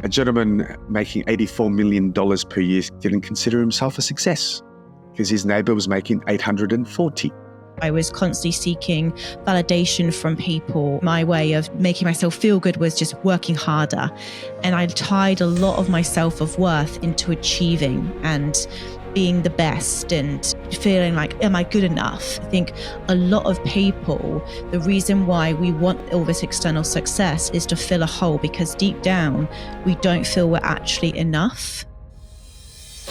A gentleman making $84 million per year didn't consider himself a success because his neighbor was making 840. I was constantly seeking validation from people. My way of making myself feel good was just working harder. And I tied a lot of my self-worth into achieving and being the best and feeling like, am I good enough? I think a lot of people, the reason why we want all this external success is to fill a hole, because deep down, we don't feel we're actually enough.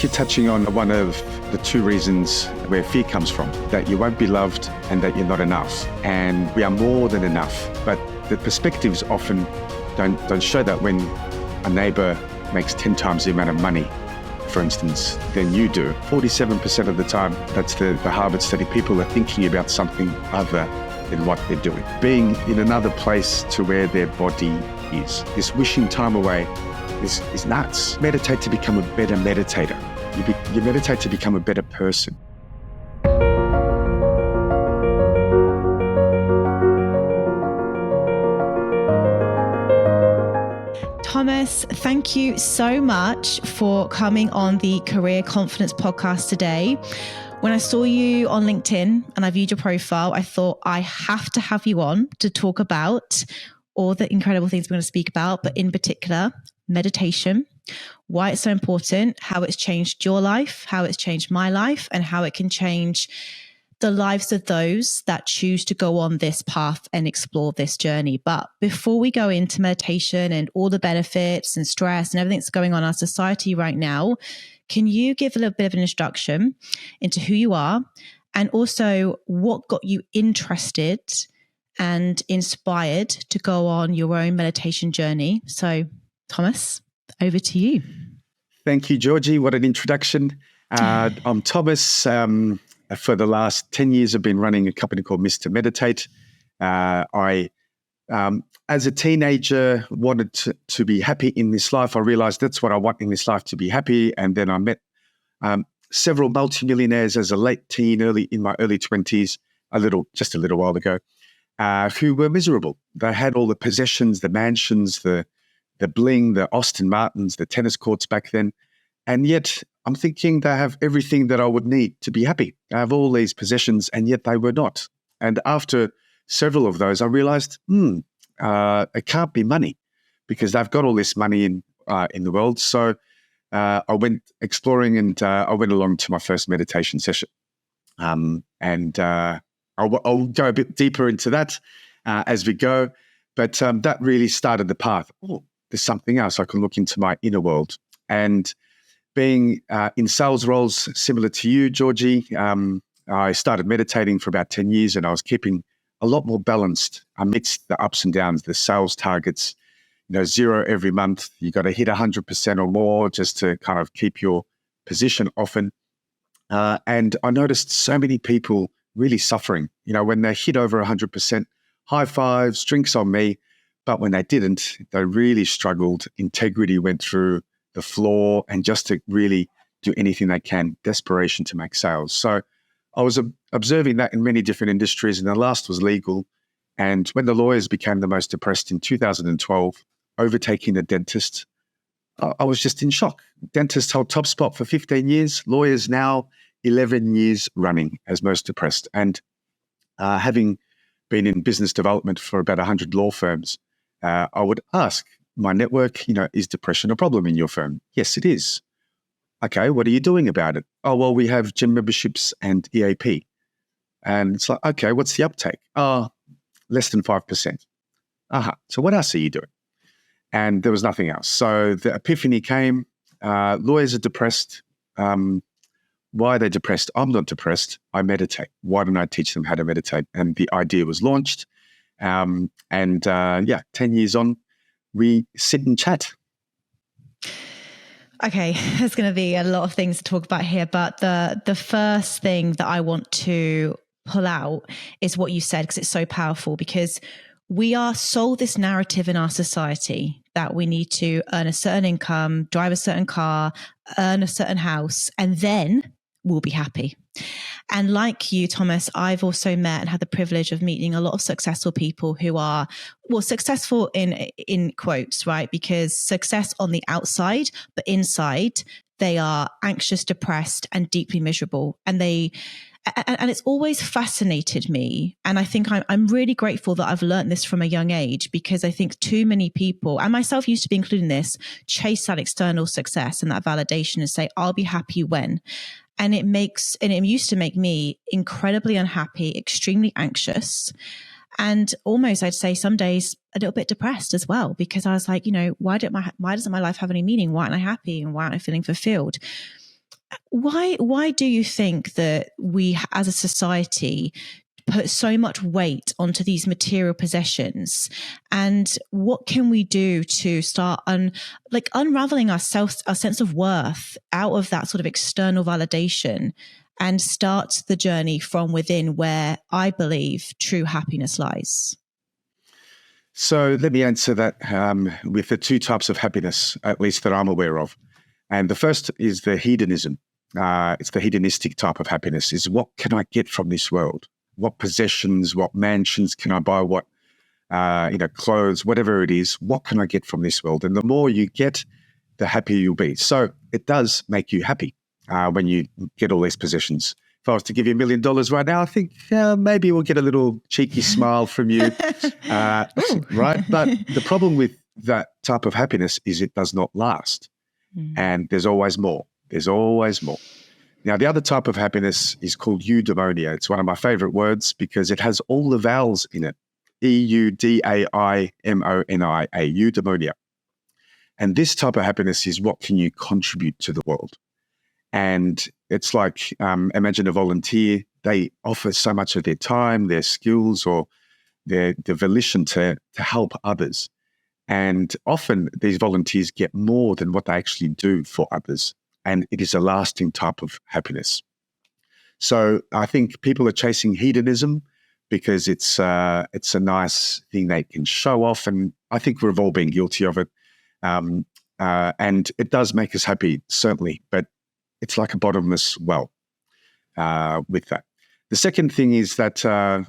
You're touching on one of the two reasons where fear comes from, that you won't be loved and that you're not enough. And we are more than enough. But the perspectives often don't show that. When a neighbor makes 10 times the amount of money, for instance, than you do, 47% of the time, that's the Harvard study, people are thinking about something other than what they're doing. Being in another place to where their body is. This wishing time away is nuts. Meditate to become a better meditator. You meditate to become a better person. Thomas, thank you so much for coming on the Career Confidence podcast today. When I saw you on LinkedIn and I viewed your profile, I thought I have to have you on to talk about all the incredible things we're going to speak about, but in particular, meditation, why it's so important, how it's changed your life, how it's changed my life, and how it can change the lives of those that choose to go on this path and explore this journey. But before we go into meditation and all the benefits and stress and everything that's going on in our society right now, can you give a little bit of an introduction into who you are and also what got you interested and inspired to go on your own meditation journey? So, Thomas, over to you. Thank you, Georgie. What an introduction. I'm Thomas. For the last 10 years, I've been running a company called Mr. Meditate. I, as a teenager, wanted to be happy in this life. I realized that's what I want in this life, to be happy. And then I met several multimillionaires as a late teen, in my early 20s, just a little while ago, who were miserable. They had all the possessions, the mansions, the bling, the Aston Martins, the tennis courts back then. And yet I'm thinking they have everything that I would need to be happy. I have all these possessions, and yet they were not. And after several of those, I realized, it can't be money, because they've got all this money in the world. So I went exploring, and I went along to my first meditation session. I'll go a bit deeper into that as we go. But that really started the path. Oh, there's something else. I can look into my inner world. And being in sales roles similar to you, Georgie, I started meditating for about 10 years, and I was keeping a lot more balanced amidst the ups and downs, the sales targets, 0 every month. You got to hit 100% or more just to kind of keep your position often. And I noticed so many people really suffering, when they hit over 100%, high fives, drinks on me. But when they didn't, they really struggled. Integrity went through the floor, and just to really do anything they can, desperation to make sales. So I was observing that in many different industries, and the last was legal. And when the lawyers became the most depressed in 2012, overtaking the dentist, I was just in shock. Dentists held top spot for 15 years, lawyers now 11 years running as most depressed. And having been in business development for about 100 law firms, I would ask my network, is depression a problem in your firm? Yes, it is. Okay, what are you doing about it? Oh, well, we have gym memberships and EAP. And it's like, okay, what's the uptake? Oh, less than 5%. So what else are you doing? And there was nothing else. So the epiphany came. Lawyers are depressed. Why are they depressed? I'm not depressed. I meditate. Why don't I teach them how to meditate? And the idea was launched. 10 years on, we sit and chat. Okay, there's going to be a lot of things to talk about here, but the first thing that I want to pull out is what you said, because it's so powerful, because we are sold this narrative in our society that we need to earn a certain income, drive a certain car, earn a certain house, and then we'll be happy. And like you, Thomas, I've also met and had the privilege of meeting a lot of successful people who are, well, successful in quotes, right? Because success on the outside, but inside, they are anxious, depressed, and deeply miserable. And it's always fascinated me. And I think I'm really grateful that I've learned this from a young age, because I think too many people, and myself used to be included in this, chase that external success and that validation and say, I'll be happy when. And it used to make me incredibly unhappy, extremely anxious, and almost, I'd say some days a little bit depressed as well, because I was like, why doesn't my life have any meaning? Why aren't I happy? And why aren't I feeling fulfilled? Why do you think that we as a society put so much weight onto these material possessions? And what can we do to start unraveling our sense of worth out of that sort of external validation and start the journey from within, where I believe true happiness lies? So let me answer that with the two types of happiness, at least that I'm aware of. And the first is the hedonism. It's the hedonistic type of happiness, is what can I get from this world? What possessions, what mansions can I buy? What, clothes, whatever it is, what can I get from this world? And the more you get, the happier you'll be. So it does make you happy when you get all these possessions. If I was to give you $1 million right now, I think maybe we'll get a little cheeky smile from you, right? But the problem with that type of happiness is it does not last. And there's always more. There's always more. Now, the other type of happiness is called eudaimonia. It's one of my favorite words because it has all the vowels in it. eudaimoni, eudaimonia. And this type of happiness is what can you contribute to the world? And it's like, imagine a volunteer. They offer so much of their time, their skills, or their volition to help others. And often these volunteers get more than what they actually do for others. And it is a lasting type of happiness. So I think people are chasing hedonism because it's a nice thing they can show off. And I think we've all been guilty of it. And it does make us happy, certainly, but it's like a bottomless well with that. The second thing is that I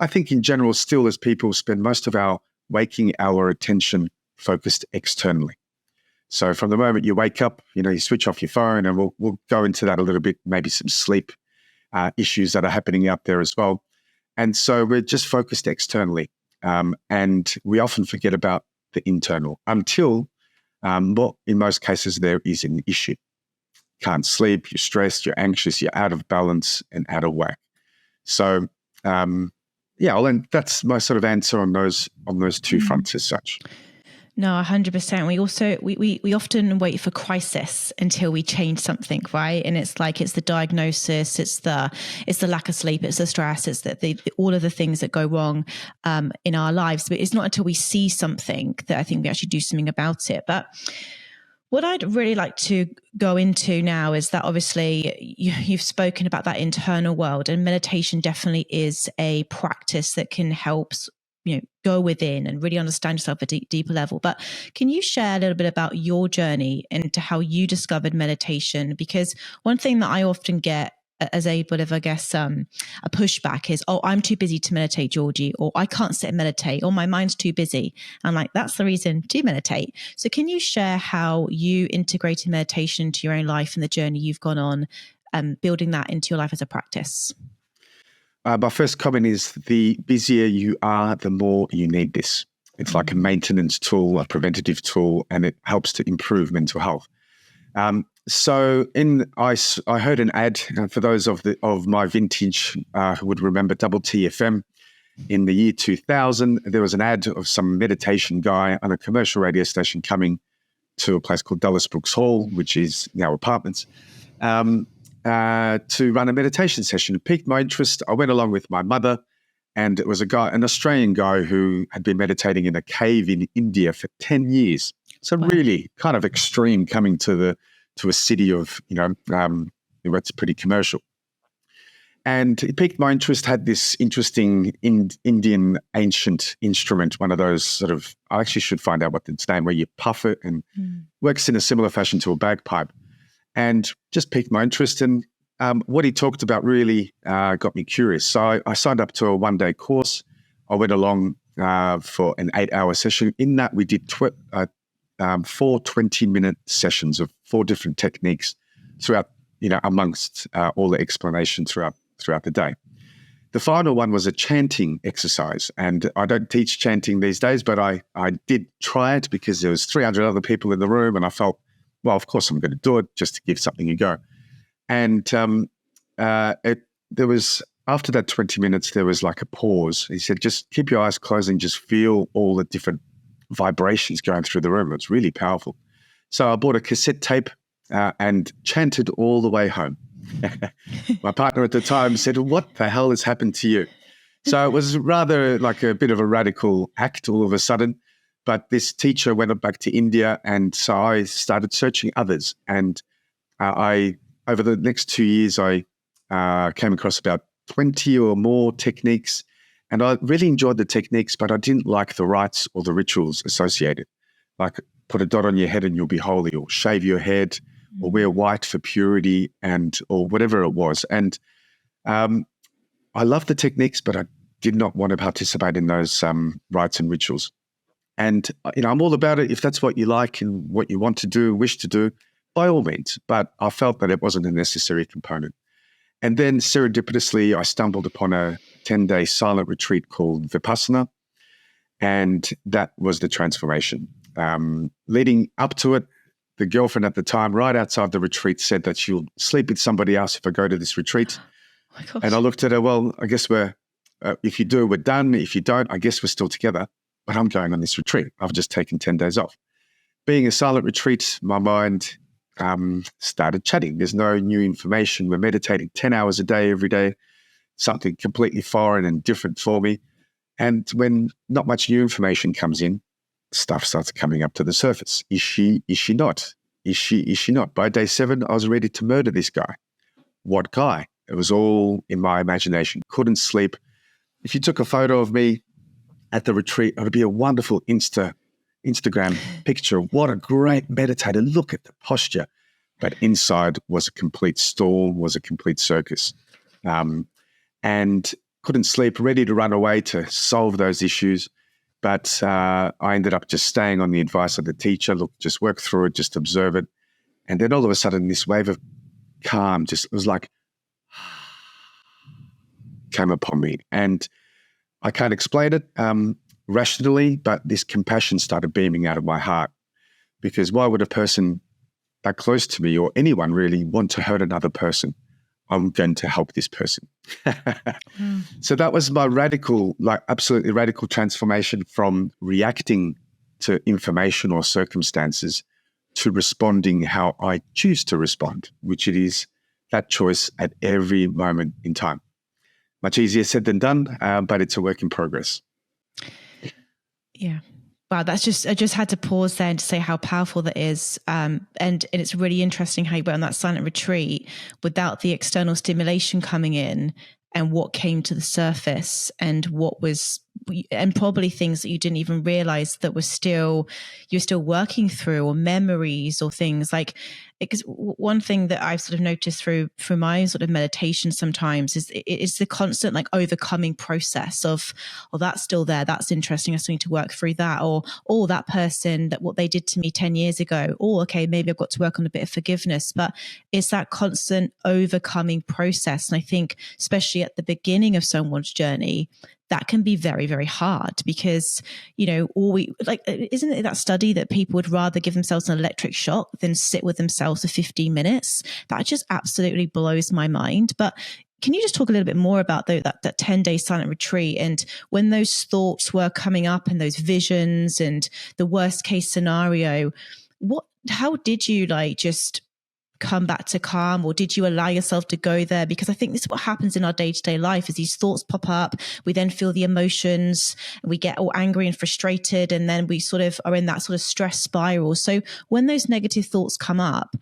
think in general, still as people spend most of our waking hour attention focused externally. So from the moment you wake up, you switch off your phone, and we'll go into that a little bit, maybe some sleep issues that are happening out there as well. And so we're just focused externally. And we often forget about the internal until, in most cases, there is an issue. Can't sleep, you're stressed, you're anxious, you're out of balance and out of whack. So, and that's my sort of answer on those two fronts as such. No, 100%. We also, we often wait for crisis until we change something, right? And it's like, it's the diagnosis, it's the lack of sleep, it's the stress, it's all of the things that go wrong in our lives. But it's not until we see something that I think we actually do something about it. But what I'd really like to go into now is that obviously you've spoken about that internal world, and meditation definitely is a practice that can help go within and really understand yourself at a deeper level. But can you share a little bit about your journey into how you discovered meditation? Because one thing that I often get as a bit of, I guess, a pushback is, oh, I'm too busy to meditate, Georgie, or I can't sit and meditate, or my mind's too busy. I'm like, that's the reason to meditate. So can you share how you integrated meditation into your own life and the journey you've gone on, building that into your life as a practice? My first comment is, the busier you are, the more you need this. It's like a maintenance tool, a preventative tool, and it helps to improve mental health. So I heard an ad, for those of my vintage who would remember Double TFM, in the year 2000, there was an ad of some meditation guy on a commercial radio station coming to a place called Dulles Brooks Hall, which is now apartments, to run a meditation session. It piqued my interest. I went along with my mother, and it was an Australian guy who had been meditating in a cave in India for 10 years. So really kind of extreme, coming to a city of, it's pretty commercial. And it piqued my interest, had this interesting Indian ancient instrument, one of those sort of, I actually should find out what its name, where you puff it, and works in a similar fashion to a bagpipe. And just piqued my interest, and what he talked about really got me curious. So I signed up to a one-day course. I went along for an 8-hour session. In that, we did 4 20-minute sessions of 4 different techniques throughout, amongst all the explanation throughout the day. The final one was a chanting exercise, and I don't teach chanting these days, but I did try it because there was 300 other people in the room, and I felt, well, of course I'm going to do it just to give something a go. And there was, after that 20 minutes, there was like a pause. He said, just keep your eyes closed and just feel all the different vibrations going through the room. It's really powerful. So I bought a cassette tape and chanted all the way home. My partner at the time said, what the hell has happened to you? So it was rather like a bit of a radical act all of a sudden. But this teacher went back to India, and so I started searching others. And over the next 2 years, I came across about 20 or more techniques. And I really enjoyed the techniques, but I didn't like the rites or the rituals associated. Like put a dot on your head and you'll be holy, or shave your head, or wear white for purity, or whatever it was. And I loved the techniques, but I did not want to participate in those rites and rituals. And I'm all about it. If that's what you like and what you want to do, wish to do, by all means. But I felt that it wasn't a necessary component. And then serendipitously, I stumbled upon a 10-day silent retreat called Vipassana, and that was the transformation. Leading up to it, the girlfriend at the time, right outside the retreat, said that she'll sleep with somebody else if I go to this retreat. Oh my gosh. And I looked at her, well, I guess if you do, we're done. If you don't, I guess we're still together. But I'm going on this retreat. I've just taken 10 days off. Being a silent retreat, my mind started chatting. There's no new information. We're meditating 10 hours a day, every day, something completely foreign and different for me. And when not much new information comes in, stuff starts coming up to the surface. Is she not? Is she not? By day 7, I was ready to murder this guy. What guy? It was all in my imagination. Couldn't sleep. If you took a photo of me at the retreat, it would be a wonderful Instagram picture. What a great meditator. Look at the posture. But inside was a complete storm, was a complete circus. And couldn't sleep, ready to run away to solve those issues. But I ended up just staying on the advice of the teacher. Look, just work through it, just observe it. And then all of a sudden, this wave of calm it was like came upon me. And I can't explain it rationally, but this compassion started beaming out of my heart. Because why would a person that close to me, or anyone really, want to hurt another person? I'm going to help this person. So that was my absolutely radical transformation from reacting to information or circumstances to responding how I choose to respond, which it is that choice at every moment in time. Much easier said than done, but it's a work in progress. Yeah. Wow, I just had to pause there and to say how powerful that is. And it's really interesting how you went on that silent retreat without the external stimulation coming in, and what came to the surface, and probably things that you didn't even realize that you're still working through, or memories or things like, because one thing that I've sort of noticed through my own sort of meditation sometimes is the constant like overcoming process of, oh, that's still there. That's interesting. I still need to work through that. Or, oh, that person, that what they did to me 10 years ago. Oh, okay, maybe I've got to work on a bit of forgiveness. But it's that constant overcoming process. And I think especially at the beginning of someone's journey, that can be very, very hard because, isn't it that study that people would rather give themselves an electric shock than sit with themselves for 15 minutes? That just absolutely blows my mind. But can you just talk a little bit more about that 10-day silent retreat, and when those thoughts were coming up and those visions and the worst case scenario, how did you just come back to calm, or did you allow yourself to go there? Because I think this is what happens in our day-to-day life, is these thoughts pop up, we then feel the emotions, we get all angry and frustrated, and then we sort of are in that sort of stress spiral. So when those negative thoughts come up,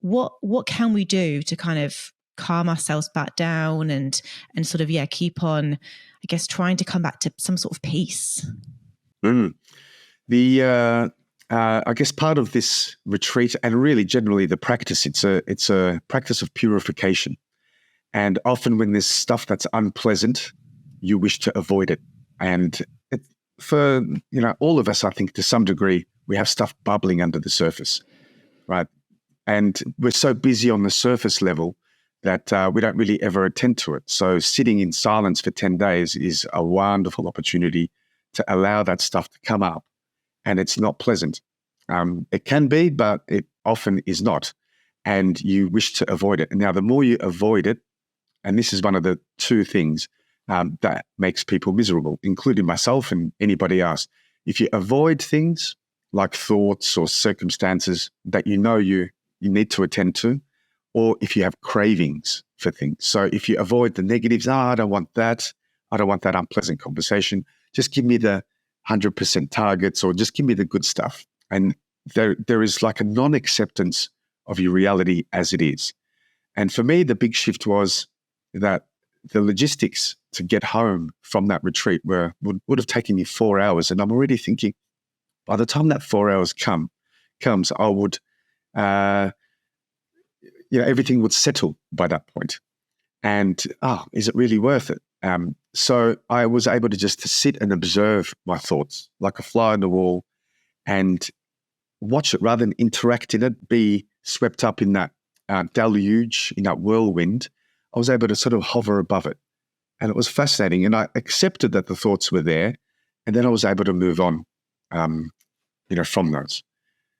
what can we do to kind of calm ourselves back down and sort of keep on, I guess, trying to come back to some sort of peace? I guess part of this retreat, and really generally the practice, it's a practice of purification. And often when there's stuff that's unpleasant, you wish to avoid it. And for all of us, I think to some degree, we have stuff bubbling under the surface, right? And we're so busy on the surface level that we don't really ever attend to it. So sitting in silence for 10 days is a wonderful opportunity to allow that stuff to come up. And it's not pleasant. It can be, but it often is not. And you wish to avoid it. And now the more you avoid it, and this is one of the two things that makes people miserable, including myself and anybody else. If you avoid things like thoughts or circumstances that you need to attend to, or if you have cravings for things. So if you avoid the negatives, I don't want that. I don't want that unpleasant conversation. Just give me the 100% targets, or just give me the good stuff. And there is like a non-acceptance of your reality as it is. And for me, the big shift was that the logistics to get home from that retreat would have taken me 4 hours. And I'm already thinking, by the time that 4 hours comes, I would, everything would settle by that point. And, is it really worth it? So I was able to just to sit and observe my thoughts like a fly on the wall and watch it rather than interact in it, be swept up in that deluge, in that whirlwind. I was able to sort of hover above it. And it was fascinating. And I accepted that the thoughts were there. And then I was able to move on, from those.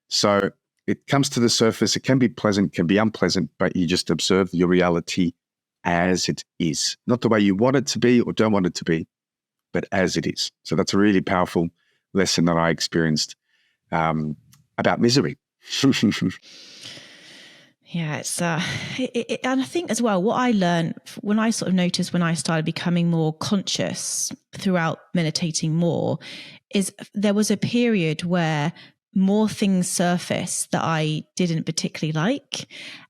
So it comes to the surface. It can be pleasant, can be unpleasant, but you just observe your reality as it is. Not the way you want it to be or don't want it to be, but as it is. So that's a really powerful lesson that I experienced about misery. Yeah, it's and I think as well, what I learned when I sort of noticed when I started becoming more conscious throughout meditating more, is there was a period where more things surfaced that I didn't particularly like.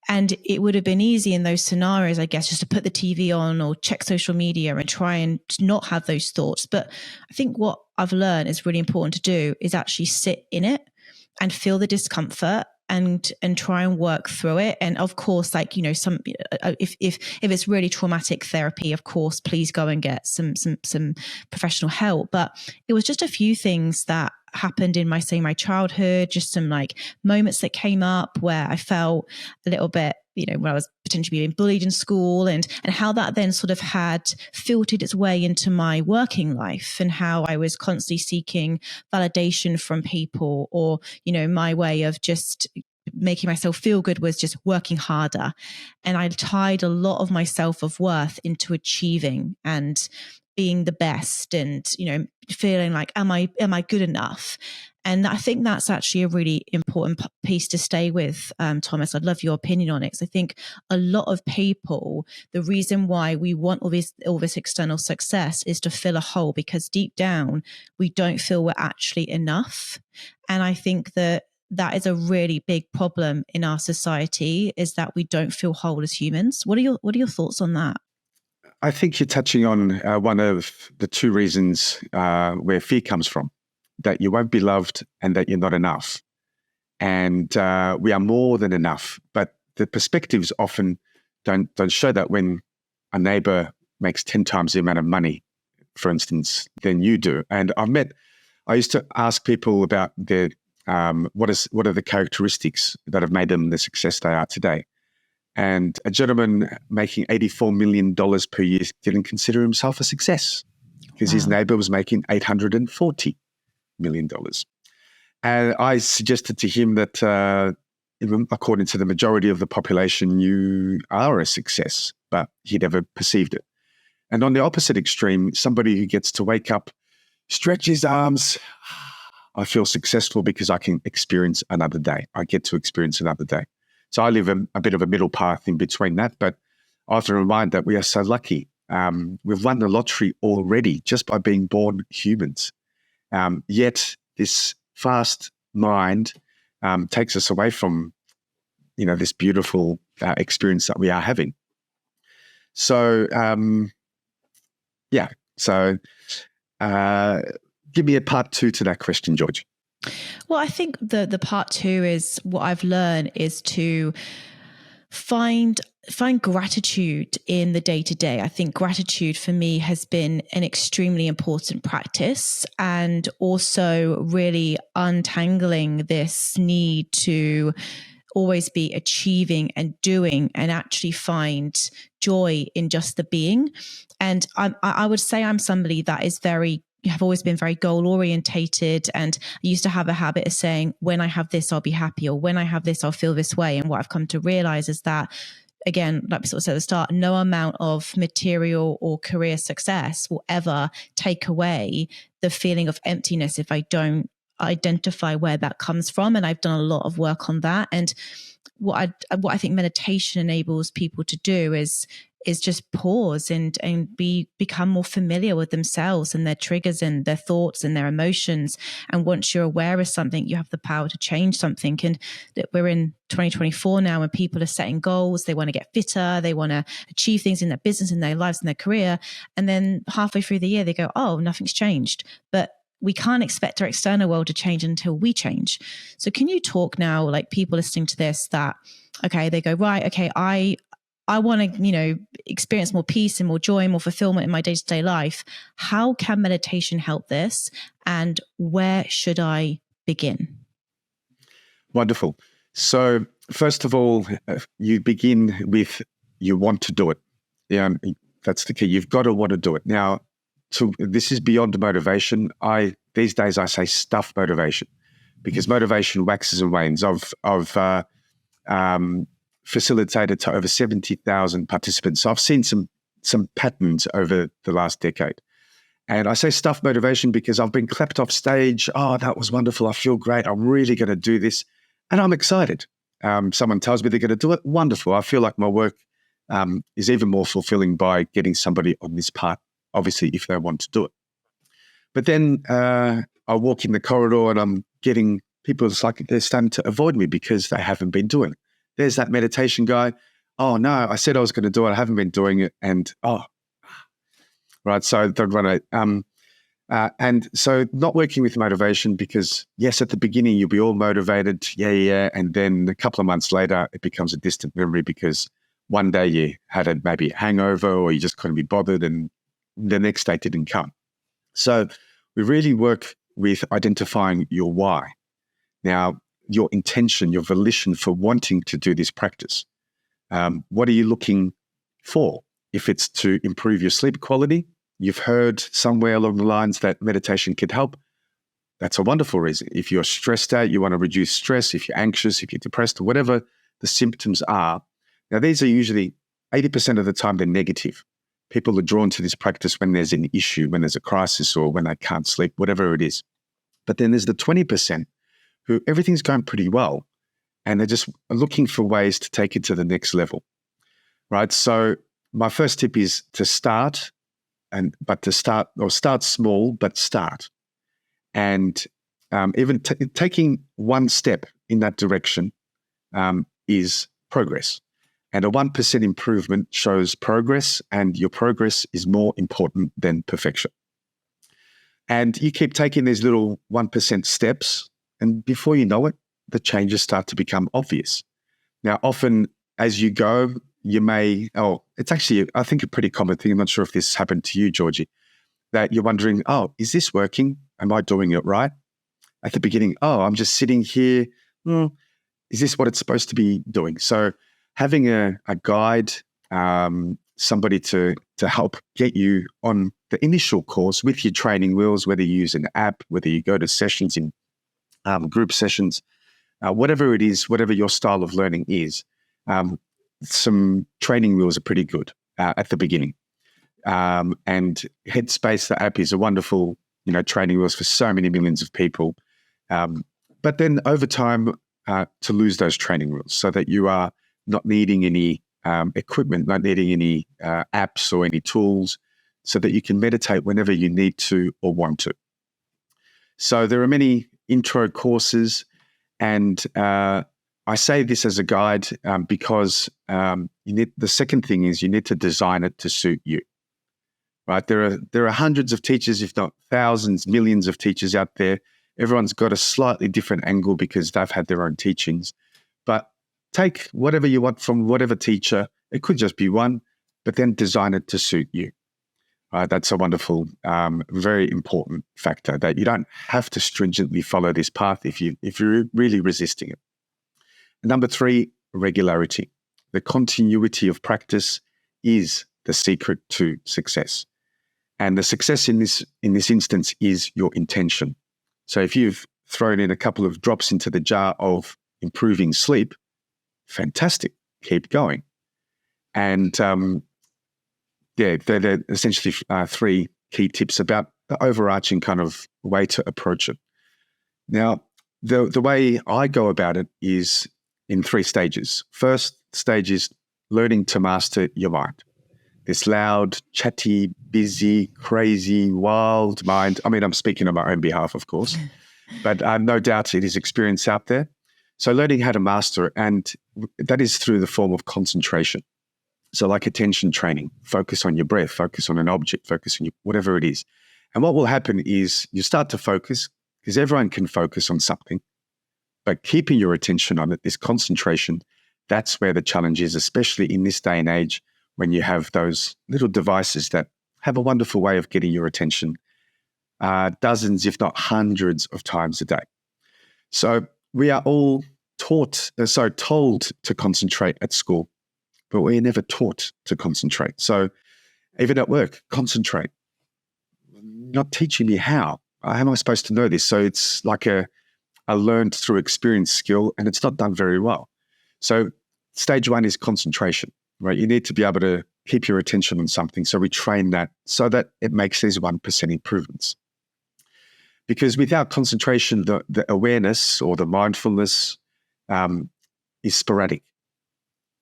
And it would have been easy in those scenarios, I guess, just to put the TV on or check social media and try and not have those thoughts. But I think what I've learned is really important to do is actually sit in it and feel the discomfort and try and work through it. And of course, some if it's really traumatic therapy, of course, please go and get some professional help. But it was just a few things that happened in my childhood, just some like moments that came up where I felt a little bit, when I was potentially being bullied in school, and how that then sort of had filtered its way into my working life, and how I was constantly seeking validation from people, or, my way of just making myself feel good was just working harder. And I tied a lot of my self-worth into achieving and being the best, and, feeling like, am I good enough? And I think that's actually a really important piece to stay with, Thomas. I'd love your opinion on it, because I think a lot of people, the reason why we want all this external success is to fill a hole, because deep down we don't feel we're actually enough. And I think that is a really big problem in our society, is that we don't feel whole as humans. What are your thoughts on that? I think you're touching on one of the two reasons where fear comes from, that you won't be loved and that you're not enough. And we are more than enough. But the perspectives often don't show that. When a neighbor makes 10 times the amount of money, for instance, than you do. And I used to ask people about their what are the characteristics that have made them the success they are today. And a gentleman making $84 million per year didn't consider himself a success, because his neighbor was making $840 million. And I suggested to him that, according to the majority of the population, you are a success, but he never perceived it. And on the opposite extreme, somebody who gets to wake up, stretch his arms, I feel successful because I can experience another day. I get to experience another day. So I live a bit of a middle path in between that, but I have to remind that we are so lucky. We've won the lottery already just by being born humans. Yet this fast mind takes us away from, this beautiful experience that we are having. So, give me a part two to that question, George. Well, I think the part two is, what I've learned is to find gratitude in the day-to-day. I think gratitude for me has been an extremely important practice, and also really untangling this need to always be achieving and doing, and actually find joy in just the being. And I would say I'm somebody that is have always been very goal orientated. And I used to have a habit of saying, when I have this, I'll be happy, or when I have this, I'll feel this way. And what I've come to realize is that, again, like we sort of said at the start, no amount of material or career success will ever take away the feeling of emptiness if I don't identify where that comes from. And I've done a lot of work on that. And what I think meditation enables people to do is just pause and become more familiar with themselves and their triggers and their thoughts and their emotions. And once you're aware of something, you have the power to change something. And we're in 2024 now, and people are setting goals. They want to get fitter. They want to achieve things in their business, in their lives, in their career. And then halfway through the year, they go, oh, nothing's changed. But we can't expect our external world to change until we change. So can you talk now, like people listening to this, that, okay, they go, right, okay, I want to, experience more peace and more joy, more fulfillment in my day-to-day life. How can meditation help this? And where should I begin? Wonderful. So first of all, you begin with, you want to do it. Yeah, that's the key. You've got to want to do it. Now, this is beyond motivation. These days I say stuff motivation, because motivation waxes and wanes. I've facilitated to over 70,000 participants. So I've seen some patterns over the last decade. And I say stuff motivation because I've been clapped off stage. Oh, that was wonderful. I feel great. I'm really going to do this. And I'm excited. Someone tells me they're going to do it. Wonderful. I feel like my work is even more fulfilling by getting somebody on this path, obviously, if they want to do it. But then I walk in the corridor and I'm getting people, it's like they're starting to avoid me because they haven't been doing it. There's that meditation guy. Oh, no, I said I was going to do it. I haven't been doing it. And, right. So don't run it. And so not working with motivation, because, yes, at the beginning, you'll be all motivated. Yeah. And then a couple of months later, it becomes a distant memory because one day you had maybe a hangover, or you just couldn't be bothered, and the next day didn't come. So we really work with identifying your why. Now, your intention, your volition for wanting to do this practice. What are you looking for? If it's to improve your sleep quality, you've heard somewhere along the lines that meditation could help. That's a wonderful reason. If you're stressed out, you want to reduce stress. If you're anxious, if you're depressed, or whatever the symptoms are. Now, these are usually 80% of the time they're negative. People are drawn to this practice when there's an issue, when there's a crisis, or when they can't sleep, whatever it is. But then there's the 20% who everything's going pretty well, and they're just looking for ways to take it to the next level, right? So my first tip is to start, start small, but start. And even taking one step in that direction is progress. And a 1% improvement shows progress, and your progress is more important than perfection. And you keep taking these little 1% steps, and before you know it, the changes start to become obvious. Now, often as you go, you may, it's actually, I think, a pretty common thing. I'm not sure if this happened to you, Georgie, that you're wondering, is this working? Am I doing it right? At the beginning, I'm just sitting here. Is this what it's supposed to be doing? So having a guide, somebody to help get you on the initial course with your training wheels, whether you use an app, whether you go to sessions in group sessions, whatever it is, whatever your style of learning is, some training wheels are pretty good at the beginning. And Headspace, the app, is a wonderful, training wheels for so many millions of people. But then over time, to lose those training wheels so that you are not needing any equipment, not needing any apps or any tools, so that you can meditate whenever you need to or want to. So there are many intro courses, and I say this as a guide because the second thing is you need to design it to suit you. Right? There are hundreds of teachers, if not thousands, millions of teachers out there. Everyone's got a slightly different angle because they've had their own teachings. But take whatever you want from whatever teacher. It could just be one, but then design it to suit you. That's a wonderful, very important factor, that you don't have to stringently follow this path if you're really resisting it. Number 3, regularity. The continuity of practice is the secret to success. And the success in this instance is your intention. So if you've thrown in a couple of drops into the jar of improving sleep, fantastic, keep going. And they're essentially 3 key tips about the overarching kind of way to approach it. Now, the way I go about it is in 3 stages. First stage is learning to master your mind. This loud, chatty, busy, crazy, wild mind. I mean, I'm speaking on my own behalf, of course, but no doubt it is experience out there. So learning how to master it, and that is through the form of concentration. So like attention training, focus on your breath, focus on an object, focus on whatever it is. And what will happen is you start to focus, because everyone can focus on something, but keeping your attention on it, this concentration, that's where the challenge is, especially in this day and age when you have those little devices that have a wonderful way of getting your attention dozens, if not hundreds of times a day. So we are all told to concentrate at school, but we're never taught to concentrate. So even at work, concentrate. Not teaching me how. How am I supposed to know this? So it's like a learned through experience skill, and it's not done very well. So stage 1 is concentration, right? You need to be able to keep your attention on something. So we train that so that it makes these 1% improvements. Because without concentration, the awareness or the mindfulness is sporadic,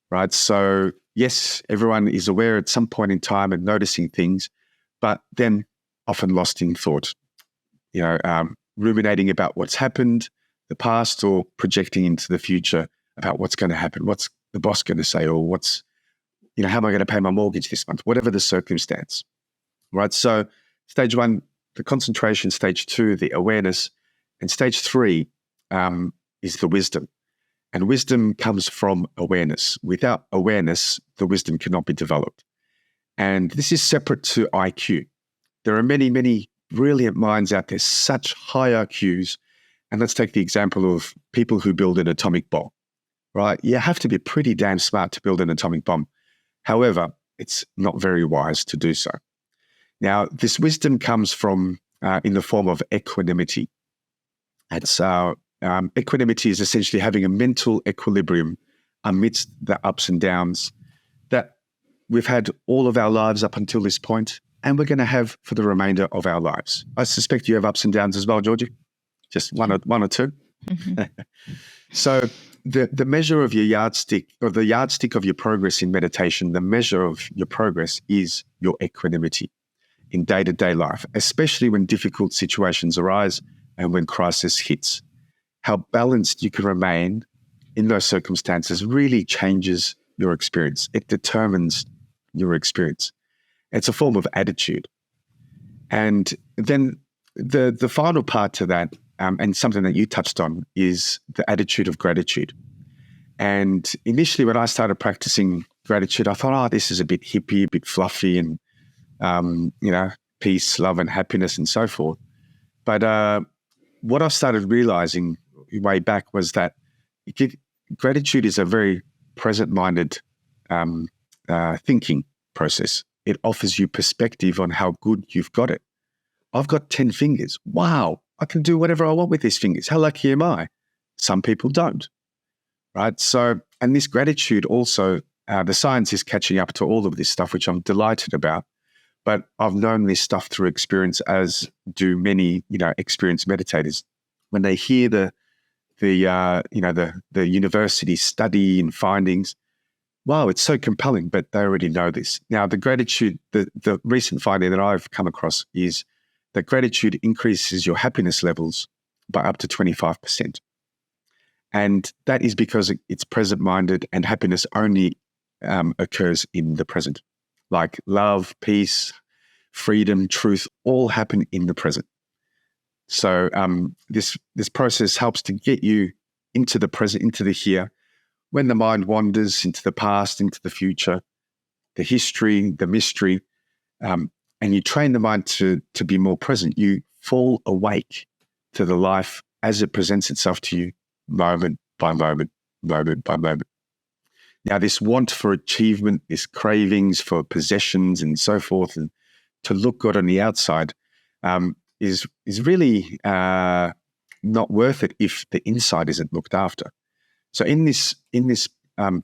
right? So yes, everyone is aware at some point in time and noticing things, but then often lost in thought, ruminating about what's happened, the past, or projecting into the future about what's going to happen, what's the boss going to say, or how am I going to pay my mortgage this month, whatever the circumstance, right? So stage 1, the concentration, stage 2, the awareness, and stage 3 is the wisdom. And wisdom comes from awareness. Without awareness, the wisdom cannot be developed. And this is separate to IQ. There are many, many brilliant minds out there, such high IQs. And let's take the example of people who build an atomic bomb, right? You have to be pretty damn smart to build an atomic bomb. However, it's not very wise to do so. Now, this wisdom comes from in the form of equanimity. Equanimity is essentially having a mental equilibrium amidst the ups and downs that we've had all of our lives up until this point, and we're going to have for the remainder of our lives. I suspect you have ups and downs as well, Georgie. Just one or two. Mm-hmm. So the measure of your yardstick, or the yardstick of your progress in meditation, the measure of your progress is your equanimity in day-to-day life, especially when difficult situations arise and when crisis hits. How balanced you can remain in those circumstances really changes your experience. It determines your experience. It's a form of attitude. And then the final part to that, and something that you touched on, is the attitude of gratitude. And initially when I started practicing gratitude, I thought, this is a bit hippie, a bit fluffy, and, peace, love, and happiness, and so forth. But what I started realizing way back was that gratitude is a very present-minded thinking process. It offers you perspective on how good you've got it. I've got 10 fingers. Wow, I can do whatever I want with these fingers. How lucky am I? Some people don't, right? So, and this gratitude also, the science is catching up to all of this stuff, which I'm delighted about. But I've known this stuff through experience, as do many, experienced meditators. When they hear the university study and findings, wow, it's so compelling, but they already know this. Now, the gratitude, the recent finding that I've come across is that gratitude increases your happiness levels by up to 25%. And that is because it's present-minded, and happiness only occurs in the present. Like love, peace, freedom, truth, all happen in the present. So this process helps to get you into the present, into the here, when the mind wanders into the past, into the future, the history, the mystery, and you train the mind to be more present, you fall awake to the life as it presents itself to you moment by moment, moment by moment. Now, this want for achievement, this cravings for possessions and so forth, and to look good on the outside is really not worth it if the inside isn't looked after. So in this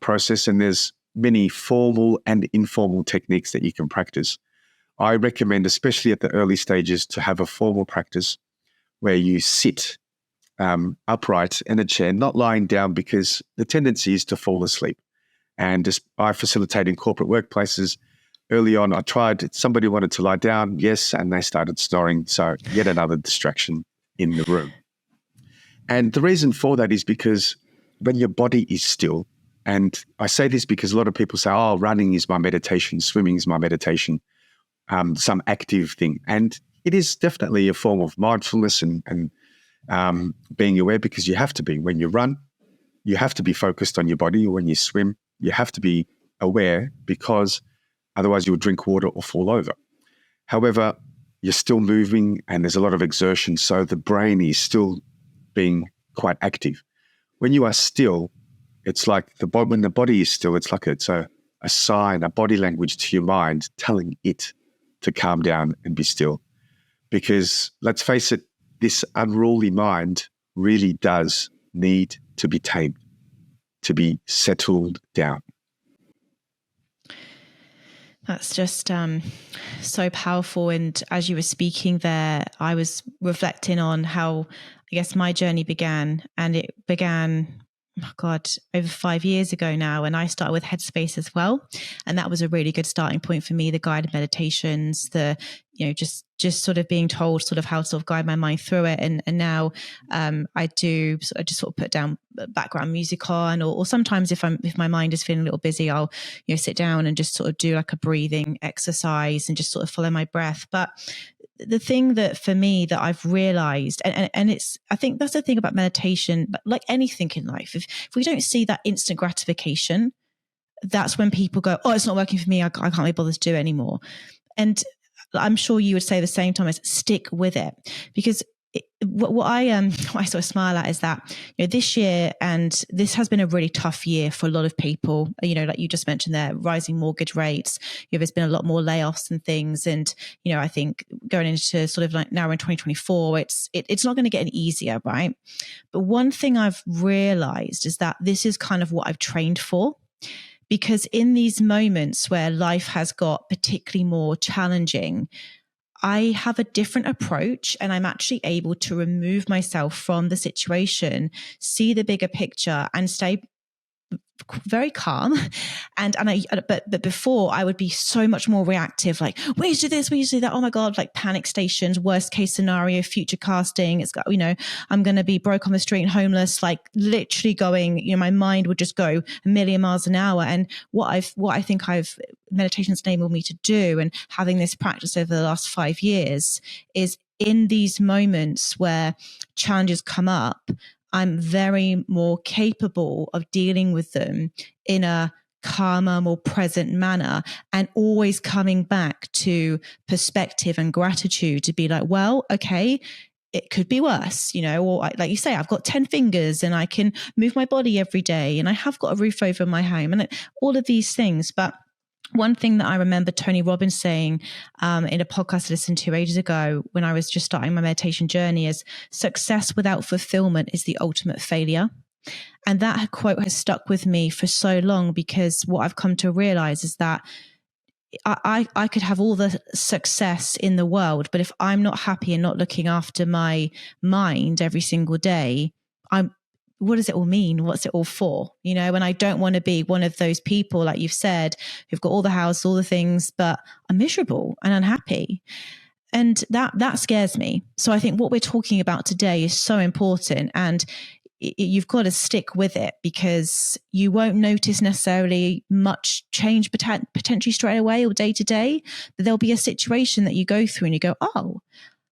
process, and there's many formal and informal techniques that you can practice, I recommend, especially at the early stages, to have a formal practice where you sit upright in a chair, not lying down, because the tendency is to fall asleep. And I facilitate in corporate workplaces. Early on, I tried, somebody wanted to lie down, yes, and they started snoring. So yet another distraction in the room. And the reason for that is because when your body is still, and I say this because a lot of people say, oh, running is my meditation, swimming is my meditation, some active thing. And it is definitely a form of mindfulness and being aware, because you have to be. When you run, you have to be focused on your body. When you swim, you have to be aware, because otherwise you'll drink water or fall over. However, you're still moving and there's a lot of exertion, so the brain is still being quite active. When you are still, it's like when the body is still, it's like it's a sign, a body language to your mind telling it to calm down and be still. Because let's face it, this unruly mind really does need to be tamed, to be settled down. That's just so powerful. And as you were speaking there, I was reflecting on how, I guess, my journey began. And it began, oh God, over 5 years ago now. And I started with Headspace as well. And that was a really good starting point for me, the guided meditations, just sort of being told sort of how to sort of guide my mind through it. And now I just sort of put down background music on, or sometimes if my mind is feeling a little busy, I'll sit down and just sort of do like a breathing exercise and just sort of follow my breath. But the thing that for me that I've realized, and it's, I think that's the thing about meditation, like anything in life, if we don't see that instant gratification, that's when people go, oh, it's not working for me, I can't be bothered to do it anymore. And I'm sure you would say the same, Thomas, stick with it. Because what I sort of smile at is that, this year, and this has been a really tough year for a lot of people, like you just mentioned there, rising mortgage rates, there's been a lot more layoffs and things. And, I think going into sort of like now in 2024, it's not going to get any easier, right? But one thing I've realized is that this is kind of what I've trained for. Because in these moments where life has got particularly more challenging, I have a different approach, and I'm actually able to remove myself from the situation, see the bigger picture, and stay very calm. But before, I would be so much more reactive, like, we used to do this, we used to do that, oh my God, like panic stations, worst case scenario, future casting, it's got, I'm going to be broke on the street and homeless, like literally going, my mind would just go a million miles an hour. And what I think meditation's enabled me to do, and having this practice over the last 5 years, is in these moments where challenges come up, I'm very more capable of dealing with them in a calmer, more present manner, and always coming back to perspective and gratitude to be like, well, okay, it could be worse, or like you say, I've got 10 fingers and I can move my body every day, and I have got a roof over my home, and all of these things. But one thing that I remember Tony Robbins saying in a podcast I listened to ages ago when I was just starting my meditation journey is, success without fulfillment is the ultimate failure. And that quote has stuck with me for so long, because what I've come to realize is that I could have all the success in the world, but if I'm not happy and not looking after my mind every single day, what does it all mean? What's it all for? And I don't want to be one of those people, like you've said, who've got all the house, all the things, but are miserable and unhappy. And that scares me. So I think what we're talking about today is so important, and you've got to stick with it, because you won't notice necessarily much change potentially straight away or day to day, but there'll be a situation that you go through and you go, oh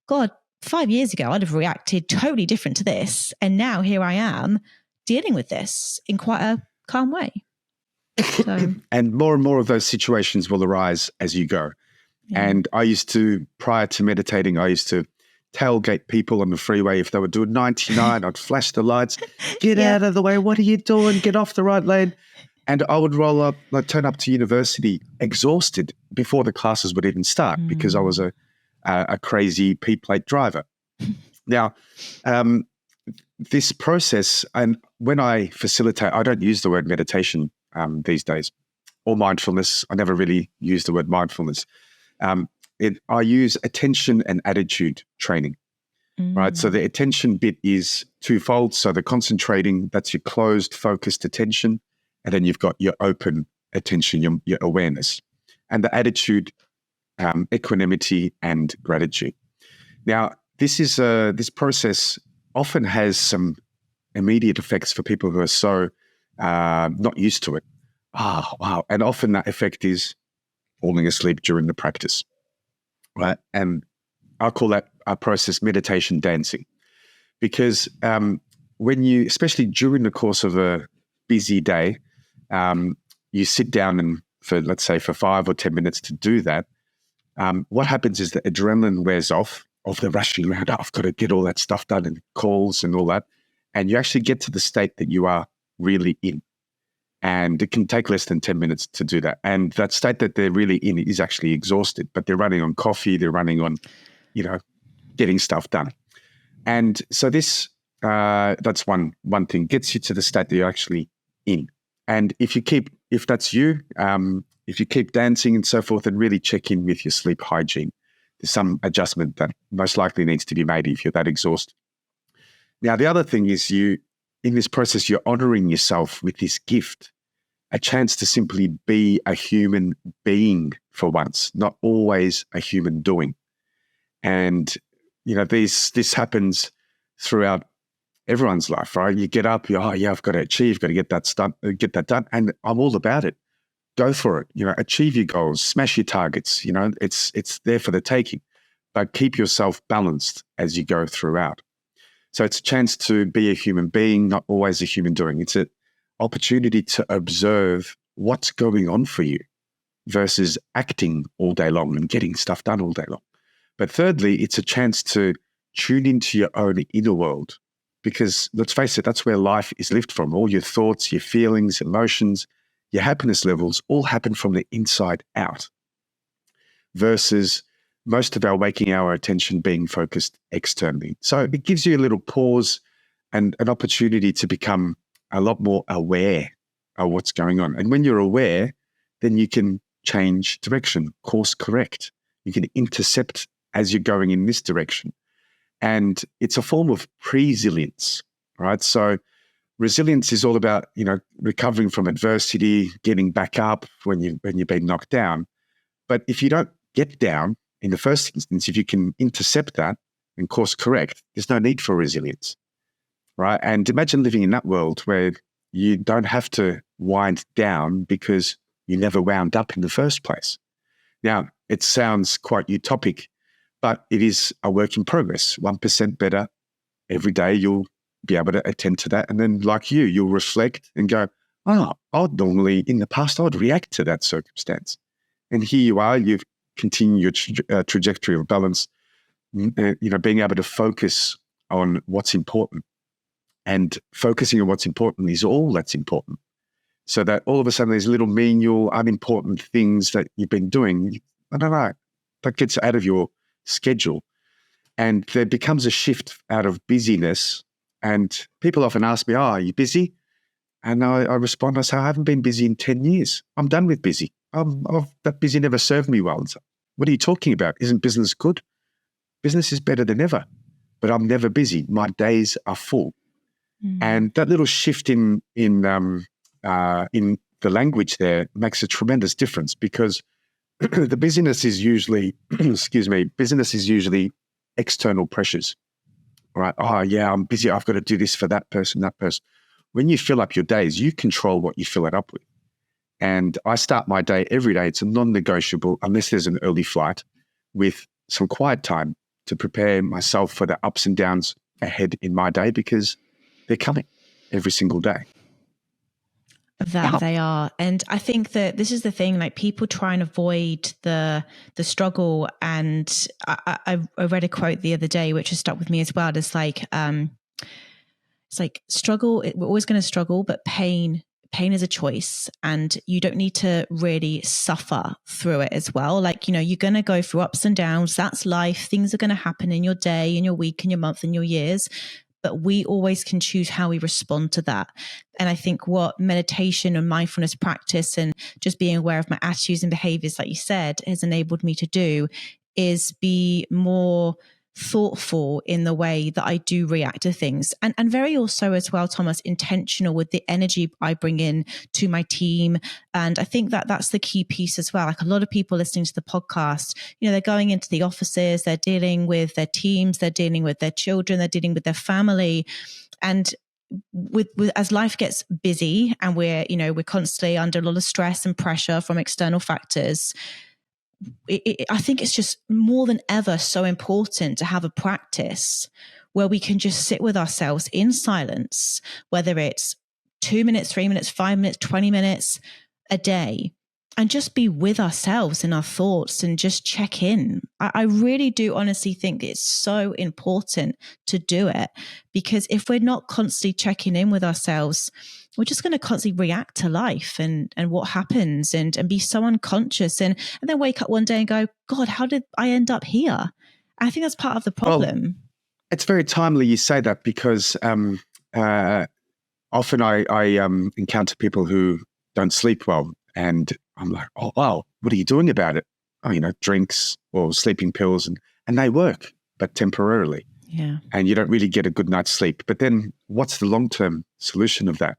God, 5 years ago, I'd have reacted totally different to this. And now here I am dealing with this in quite a calm way. So. And more of those situations will arise as you go. Yeah. And I used to, prior to meditating, I used to tailgate people on the freeway. If they were doing 99, I'd flash the lights, get out of the way. What are you doing? Get off the right lane. And I would roll up, like turn up to university exhausted before the classes would even start because I was a crazy P-plate driver. Now, this process, and when I facilitate, I don't use the word meditation these days or mindfulness. I never really use the word mindfulness. I use attention and attitude training, right? So the attention bit is twofold. So the concentrating, that's your closed, focused attention. And then you've got your open attention, your awareness. And the attitude, equanimity and gratitude. Now, this process often has some immediate effects for people who are so not used to it. Oh, wow. And often that effect is falling asleep during the practice, right? And I call that process meditation dancing, because when you, especially during the course of a busy day, you sit down and let's say for 5 or 10 minutes to do that, what happens is the adrenaline wears off of the rushing around. Oh, I've got to get all that stuff done and calls and all that. And you actually get to the state that you are really in. And it can take less than 10 minutes to do that. And that state that they're really in is actually exhausted, but they're running on coffee, they're running on, getting stuff done. And so this, that's one thing, gets you to the state that you're actually in. And if that's you, if you keep dancing and so forth, and really check in with your sleep hygiene, there's some adjustment that most likely needs to be made if you're that exhausted. Now, the other thing is in this process, you're honoring yourself with this gift, a chance to simply be a human being for once, not always a human doing. And, this happens throughout everyone's life, right? You get up, I've got to achieve, got to get that done. And I'm all about it. Go for it. Achieve your goals, smash your targets. It's there for the taking, but keep yourself balanced as you go throughout. So it's a chance to be a human being, not always a human doing. It's an opportunity to observe what's going on for you versus acting all day long and getting stuff done all day long. But thirdly, it's a chance to tune into your own inner world, because let's face it, that's where life is lived from. All your thoughts, your feelings, emotions, your happiness levels all happen from the inside out, versus most of our waking hour attention being focused externally. So it gives you a little pause and an opportunity to become a lot more aware of what's going on. And when you're aware, then you can change direction, course correct. You can intercept as you're going in this direction. And it's a form of resilience, right? So resilience is all about, recovering from adversity, getting back up when you've been knocked down. But if you don't get down in the first instance, if you can intercept that and course correct, there's no need for resilience, right? And imagine living in that world where you don't have to wind down because you never wound up in the first place. Now, it sounds quite utopic, but it is a work in progress. 1% better every day, you'll be able to attend to that. And then like you'll reflect and go, I'd normally, in the past, I'd react to that circumstance. And here you are, you've continued your trajectory of balance, being able to focus on what's important. And focusing on what's important is all that's important. So that all of a sudden these little menial, unimportant things that you've been doing, that gets out of your schedule. And there becomes a shift out of busyness. And people often ask me, are you busy? And I respond, I say, I haven't been busy in 10 years. I'm done with busy. That busy never served me well. So, what are you talking about? Isn't business good? Business is better than ever, but I'm never busy. My days are full. And that little shift in the language there makes a tremendous difference, because the busyness is usually, business is usually external pressures, right? Oh yeah, I'm busy. I've got to do this for that person, that person. When you fill up your days, you control what you fill it up with. And I start my day every day. It's a non-negotiable, unless there's an early flight, with some quiet time to prepare myself for the ups and downs ahead in my day, because they're coming every single day. That they are. And I think that this is the thing, like people try and avoid the struggle. And I read a quote the other day, which has stuck with me as well. It's like struggle, we're always going to struggle, but pain is a choice, and you don't need to really suffer through it as well. Like, you're going to go through ups and downs. That's life. Things are going to happen in your day, in your week, in your month, in your years. But we always can choose how we respond to that. And I think what meditation and mindfulness practice and just being aware of my attitudes and behaviors, like you said, has enabled me to do is be more thoughtful in the way that I do react to things, and very also as well, Thomas, intentional with the energy I bring in to my team. And I think that that's the key piece as well. Like a lot of people listening to the podcast, they're going into the offices, they're dealing with their teams, they're dealing with their children, they're dealing with their family. And with as life gets busy and we're constantly under a lot of stress and pressure from external factors, I think it's just more than ever so important to have a practice where we can just sit with ourselves in silence, whether it's 2 minutes, 3 minutes, 5 minutes, 20 minutes a day, and just be with ourselves in our thoughts and just check in. I really do honestly think it's so important to do it, because if we're not constantly checking in with ourselves, we're just going to constantly react to life and what happens and be so unconscious and then wake up one day and go, God, how did I end up here? I think that's part of the problem. Well, it's very timely you say that, because often I encounter people who don't sleep well, and I'm like, oh, wow, what are you doing about it? Oh, drinks or sleeping pills, and they work, but temporarily. Yeah. And you don't really get a good night's sleep. But then what's the long-term solution of that?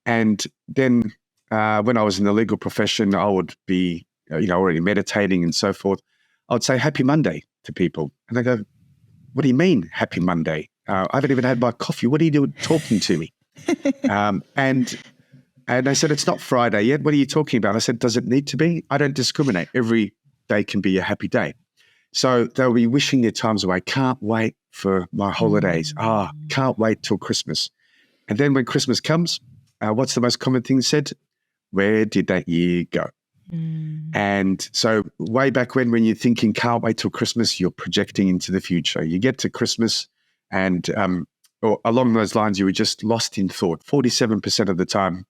And then when I was in the legal profession, I would be, already meditating and so forth. I would say Happy Monday to people. And they go, what do you mean Happy Monday? I haven't even had my coffee. What are you doing talking to me? And they said, it's not Friday yet. What are you talking about? I said, does it need to be? I don't discriminate. Every day can be a happy day. So they'll be wishing their times away. Can't wait for my holidays. Can't wait till Christmas. And then when Christmas comes, what's the most common thing said? Where did that year go? And so way back when you're thinking, can't wait till Christmas, you're projecting into the future. You get to Christmas and or along those lines, you were just lost in thought. 47% of the time,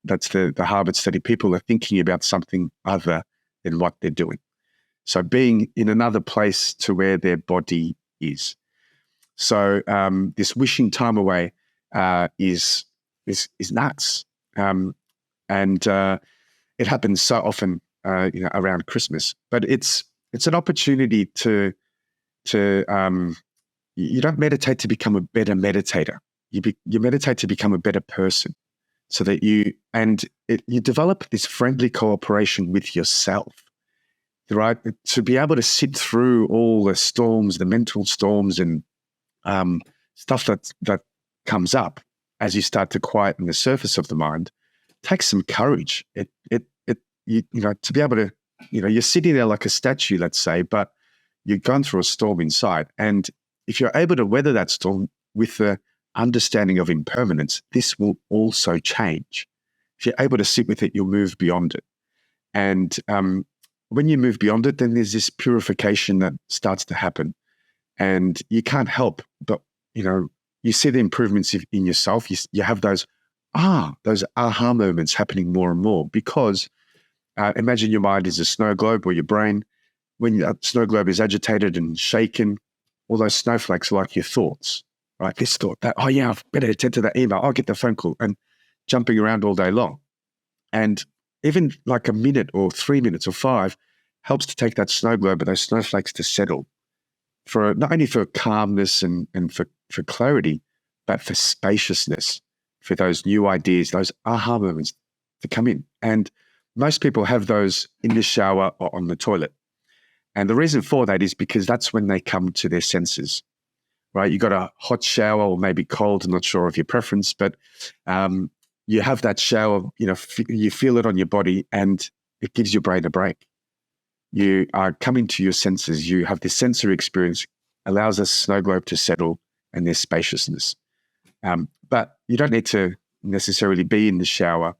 that's the Harvard study, people are thinking about something other than what they're doing. So being in another place to where their body is. So this wishing time away is nuts. And it happens so often, around Christmas. But it's an opportunity to you don't meditate to become a better meditator. You meditate to become a better person, so that you develop this friendly cooperation with yourself, right? To be able to sit through all the storms, the mental storms, and stuff that comes up as you start to quieten the surface of the mind, takes some courage. To be able to, you're sitting there like a statue, let's say, but you've gone through a storm inside. And if you're able to weather that storm with the understanding of impermanence, this will also change. If you're able to sit with it, you'll move beyond it. And when you move beyond it, then there's this purification that starts to happen. And you can't help but, you see the improvements in yourself. You have those aha moments happening more and more, because imagine your mind is a snow globe, or your brain. When that snow globe is agitated and shaken, all those snowflakes are like your thoughts, right? This thought, that, oh yeah, I've better attend to that email. I'll get the phone call, and jumping around all day long. And even like a minute or 3 minutes or 5 helps to take that snow globe and those snowflakes to settle, for not only for calmness and for clarity, but for spaciousness, for those new ideas, those aha moments to come in. And most people have those in the shower or on the toilet. And the reason for that is because that's when they come to their senses, right? You got a hot shower, or maybe cold, I'm not sure of your preference, but you have that shower, you feel it on your body, and it gives your brain a break. You are coming to your senses. You have this sensory experience, allows the snow globe to settle, and there's spaciousness. But you don't need to necessarily be in the shower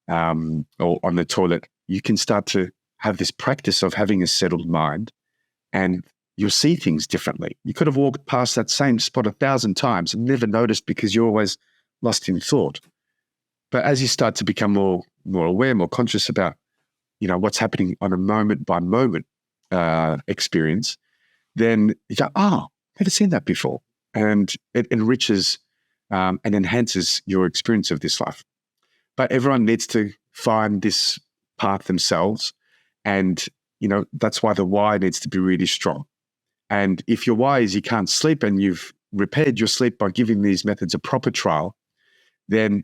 or on the toilet, you can start to have this practice of having a settled mind, and you'll see things differently. You could have walked past that same spot 1,000 times and never noticed because you're always lost in thought. But as you start to become more aware, more conscious about, what's happening on a moment by moment experience, then you go, oh, never seen that before. And it enriches and enhances your experience of this life. But everyone needs to find this path themselves. And, that's why the why needs to be really strong. And if your why is you can't sleep and you've repaired your sleep by giving these methods a proper trial, then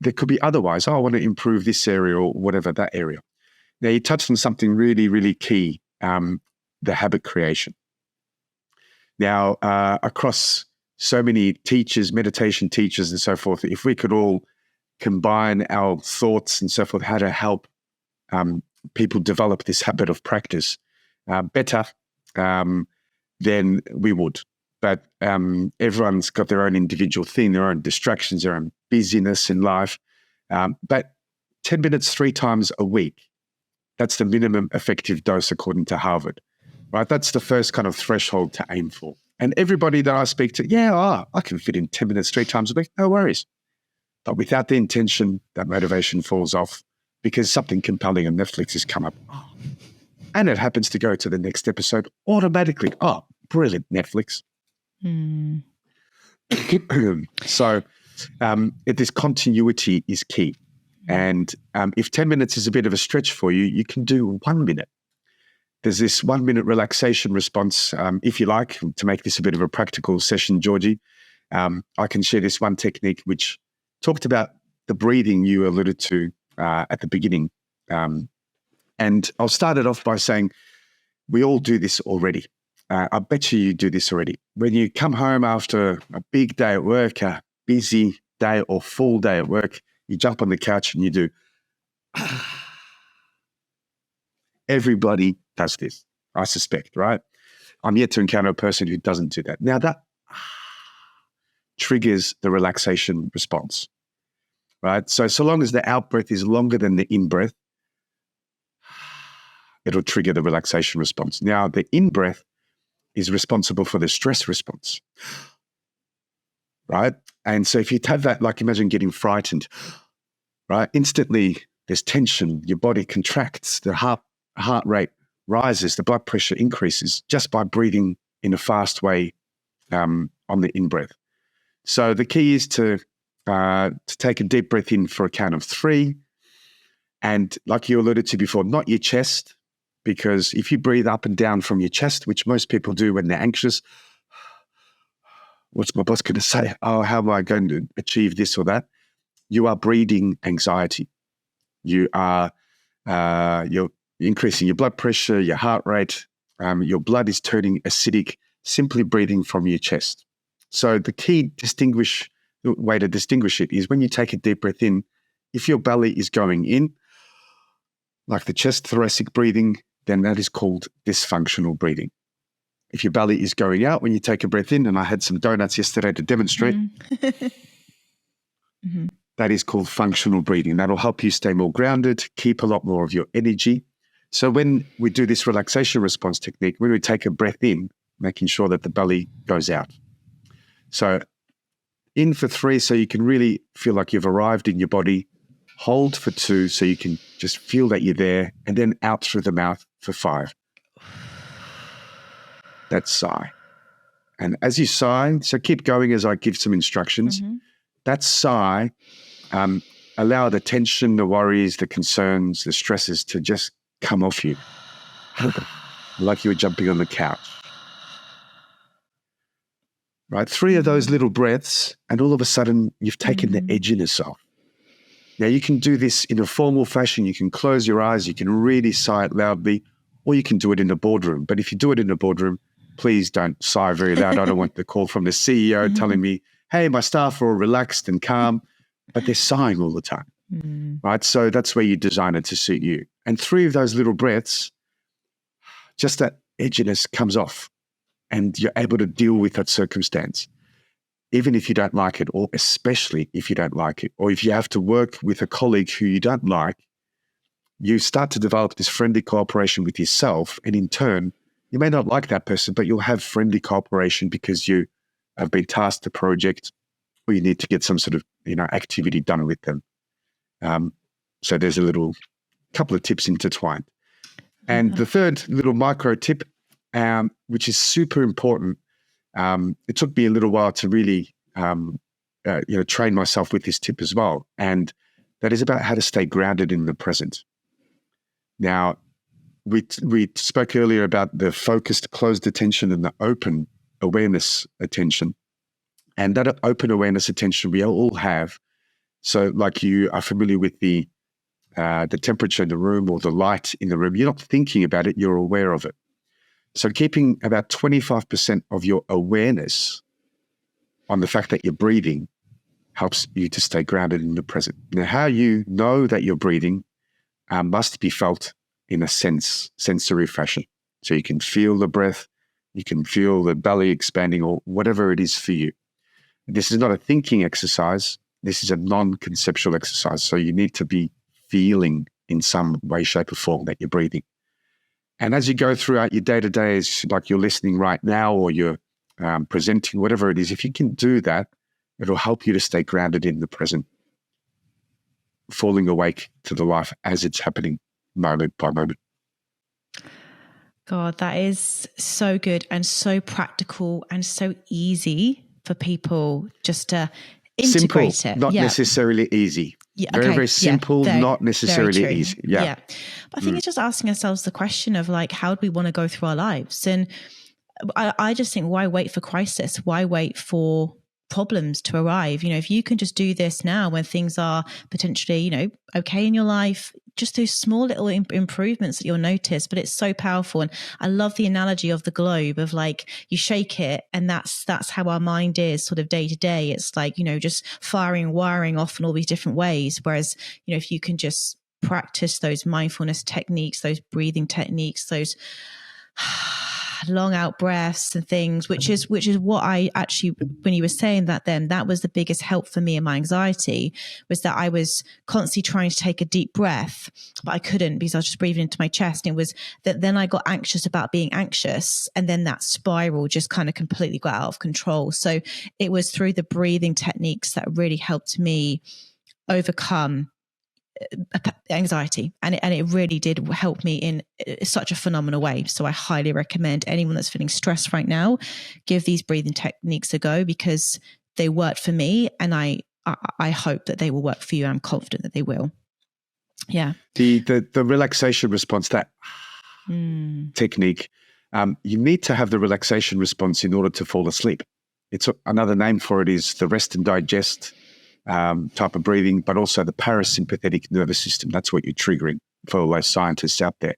there could be otherwise. Oh, I want to improve this area or whatever, that area. Now, you touched on something really, really key, the habit creation. Now, across so many teachers, meditation teachers and so forth, if we could all combine our thoughts and so forth, how to help people develop this habit of practice better, then we would. But everyone's got their own individual thing, their own distractions, their own busyness in life. But 10 minutes 3 times a week, that's the minimum effective dose according to Harvard, right? That's the first kind of threshold to aim for. And everybody that I speak to, I can fit in 10 minutes 3 times a week, no worries. But without the intention, that motivation falls off because something compelling on Netflix has come up. And it happens to go to the next episode automatically. Oh, brilliant, Netflix. So this continuity is key. And if 10 minutes is a bit of a stretch for you, you can do 1 minute. There's this 1 minute relaxation response. If you like, to make this a bit of a practical session, Georgie, I can share this one technique which talked about the breathing you alluded to at the beginning. And I'll start it off by saying we all do this already. I bet you do this already. When you come home after a big day at work, a busy day or full day at work, you jump on the couch and you do. Everybody does this, I suspect, right? I'm yet to encounter a person who doesn't do that. Now that triggers the relaxation response, right? So long as the out breath is longer than the in breath, it'll trigger the relaxation response. Now the in breath is responsible for the stress response, right? And so if you have that, like imagine getting frightened, right? Instantly there's tension, your body contracts, the heart rate rises, the blood pressure increases just by breathing in a fast way on the in-breath. So the key is to take a deep breath in for a count of 3. And like you alluded to before, not your chest, because if you breathe up and down from your chest, which most people do when they're anxious, what's my boss going to say? Oh, how am I going to achieve this or that? You are breeding anxiety. You are you're increasing your blood pressure, your heart rate. Your blood is turning acidic simply breathing from your chest. So the key way to distinguish it is when you take a deep breath in, if your belly is going in, like the chest thoracic breathing, then that is called dysfunctional breathing. If your belly is going out when you take a breath in, and I had some donuts yesterday to demonstrate, that is called functional breathing. That'll help you stay more grounded, keep a lot more of your energy. So when we do this relaxation response technique, when we take a breath in, making sure that the belly goes out. So in for 3, so you can really feel like you've arrived in your body. Hold for 2, so you can just feel that you're there, and then out through the mouth for 5. That's sigh. And as you sigh, so keep going as I give some instructions. That sigh, allow the tension, the worries, the concerns, the stresses to just come off you, like you were jumping on the couch. Right? 3 of those little breaths, and all of a sudden you've taken the edginess off. Now, you can do this in a formal fashion. You can close your eyes. You can really sigh it loudly, or you can do it in a boardroom. But if you do it in a boardroom, please don't sigh very loud. I don't want the call from the CEO telling me, hey, my staff are all relaxed and calm, but they're sighing all the time, right? So that's where you design it to suit you. And 3 of those little breaths, just that edginess comes off and you're able to deal with that circumstance. even if you don't like it, or especially if you don't like it, or if you have to work with a colleague who you don't like, you start to develop this friendly cooperation with yourself. And in turn, you may not like that person, but you'll have friendly cooperation because you have been tasked a project or you need to get some sort of, activity done with them. So there's a couple of tips intertwined. And the third little micro tip, which is super important, it took me a little while to really, train myself with this tip as well. And that is about how to stay grounded in the present. Now, we spoke earlier about the focused, closed attention and the open awareness attention. And that open awareness attention we all have. So like you are familiar with the temperature in the room or the light in the room, you're not thinking about it, you're aware of it. So keeping about 25% of your awareness on the fact that you're breathing helps you to stay grounded in the present. Now, how you know that you're breathing must be felt in a sensory fashion. So you can feel the breath, you can feel the belly expanding or whatever it is for you. This is not a thinking exercise. This is a non-conceptual exercise. So you need to be feeling in some way, shape or form that you're breathing. And as you go throughout your day-to-day, like you're listening right now or you're presenting, whatever it is, if you can do that, it'll help you to stay grounded in the present, falling awake to the life as it's happening moment by moment. God, that is so good and so practical and so easy for people just to integrate simple, it. Not necessarily easy. Yeah, very, very simple, very, not necessarily easy. Yeah. But I think it's just asking ourselves the question of like, how do we want to go through our lives? And I just think, why wait for crisis? Why wait for problems to arrive? If you can just do this now when things are potentially, okay in your life, just those small little improvements that you'll notice, but it's so powerful. And I love the analogy of the globe of like, you shake it and that's how our mind is sort of day to day. It's like, just firing, wiring off in all these different ways. Whereas, if you can just practice those mindfulness techniques, those breathing techniques, those long out breaths and things, which is what I actually, when you were saying that, then that was the biggest help for me in my anxiety, was that I was constantly trying to take a deep breath, but I couldn't because I was just breathing into my chest. And it was that then I got anxious about being anxious. And then that spiral just kind of completely got out of control. So it was through the breathing techniques that really helped me overcome anxiety, and it really did help me in such a phenomenal way. So I highly recommend anyone that's feeling stressed right now, give these breathing techniques a go, because they worked for me, and I hope that they will work for you. I'm confident that they will. Yeah. The relaxation response, that technique, you need to have the relaxation response in order to fall asleep. It's another name for it is the rest and digest type of breathing, but also the parasympathetic nervous system. That's what you're triggering for all those scientists out there.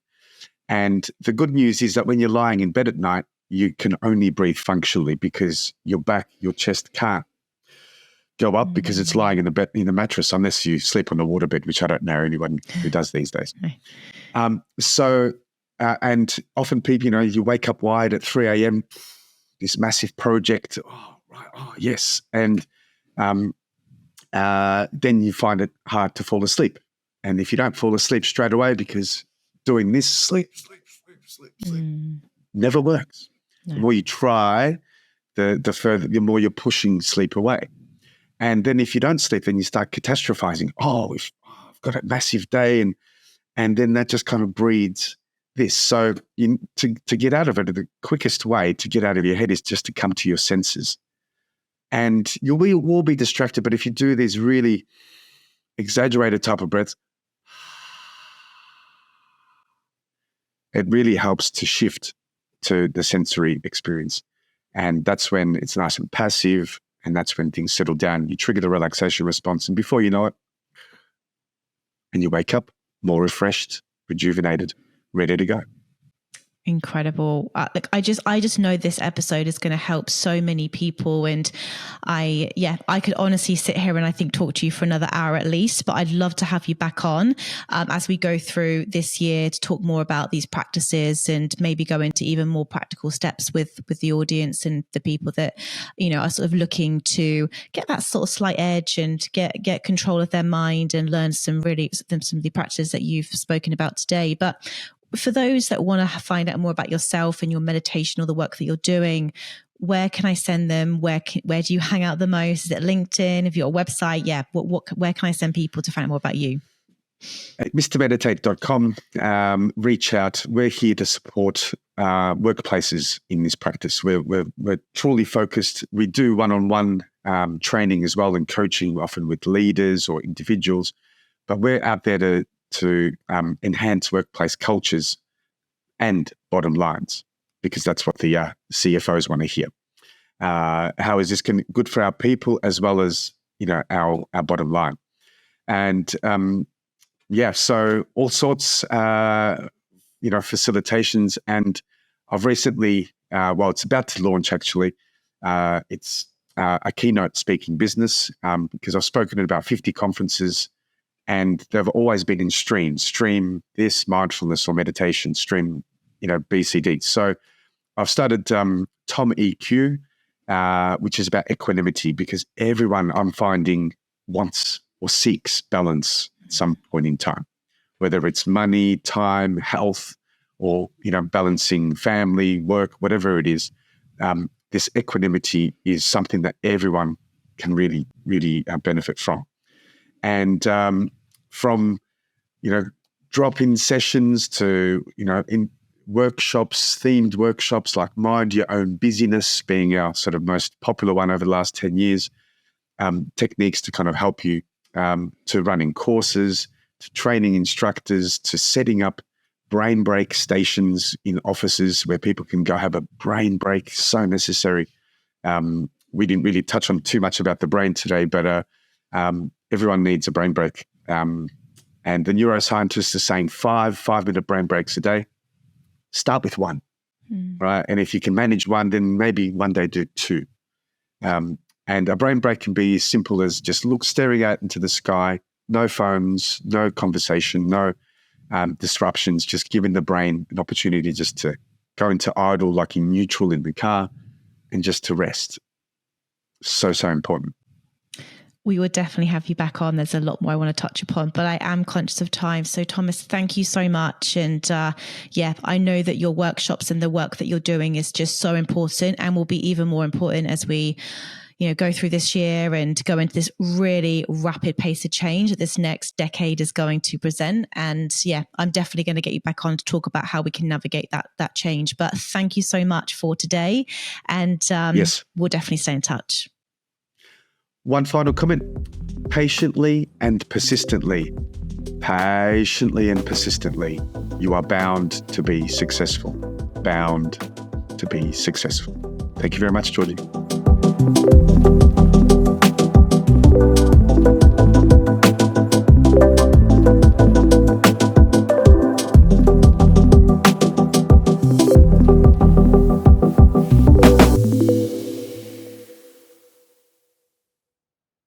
And the good news is that when you're lying in bed at night, you can only breathe functionally because your back, your chest can't go up because it's lying in the mattress, unless you sleep on the waterbed, which I don't know anyone who does these days. And often people, you wake up wide at 3 a.m., this massive project. Oh, right. Oh, yes. And then you find it hard to fall asleep. And if you don't fall asleep straight away, because doing this sleep never works. No. The more you try, the more you're pushing sleep away. And then if you don't sleep, then you start catastrophizing. I've got a massive day. And then that just kind of breeds this. So to get out of it, the quickest way to get out of your head is just to come to your senses. And you will be distracted, but if you do these really exaggerated type of breaths, it really helps to shift to the sensory experience. And that's when it's nice and passive, and that's when things settle down. You trigger the relaxation response, and before you know it, and you wake up more refreshed, rejuvenated, ready to go. Incredible. I just know this episode is going to help so many people. And I could honestly sit here and I think talk to you for another hour at least, but I'd love to have you back on as we go through this year to talk more about these practices and maybe go into even more practical steps with the audience and the people that, are sort of looking to get that sort of slight edge and get control of their mind and learn some of the practices that you've spoken about today. But for those that want to find out more about yourself and your meditation or the work that you're doing, where can I send them? Where do you hang out the most? Is it LinkedIn? Have you got a website? Yeah. Where can I send people to find out more about you? At mrmeditate.com, reach out. We're here to support workplaces in this practice. We're truly focused. We do one-on-one training as well and coaching, often with leaders or individuals, but we're out there to enhance workplace cultures and bottom lines, because that's what the CFOs want to hear. How is this good for our people as well as our bottom line? And so all sorts facilitations. And I've recently, it's about to launch actually. It's a keynote speaking business because I've spoken at about 50 conferences. And they've always been in stream this, mindfulness or meditation, stream, BCD. So I've started Tom EQ, which is about equanimity, because everyone I'm finding wants or seeks balance at some point in time, whether it's money, time, health, or, balancing family, work, whatever it is. This equanimity is something that everyone can really, really benefit from. And from, drop-in sessions to, in workshops, themed workshops like Mind Your Own Busyness being our sort of most popular one over the last 10 years, techniques to kind of help you to running courses, to training instructors, to setting up brain break stations in offices where people can go have a brain break, so necessary. We didn't really touch on too much about the brain today, but everyone needs a brain break. And the neuroscientists are saying 5-minute brain breaks a day. Start with one, right? And if you can manage one, then maybe one day do two. And a brain break can be as simple as just staring out into the sky, no phones, no conversation, no disruptions, just giving the brain an opportunity just to go into idle, like in neutral in the car, and just to rest. So important. We will definitely have you back on. There's a lot more I want to touch upon, but I am conscious of time. So Thomas, thank you so much. And I know that your workshops and the work that you're doing is just so important and will be even more important as we, go through this year and go into this really rapid pace of change that this next decade is going to present. And I'm definitely going to get you back on to talk about how we can navigate that change. But thank you so much for today. And yes, we'll definitely stay in touch. One final comment: patiently and persistently, you are bound to be successful. Thank you very much, Georgie.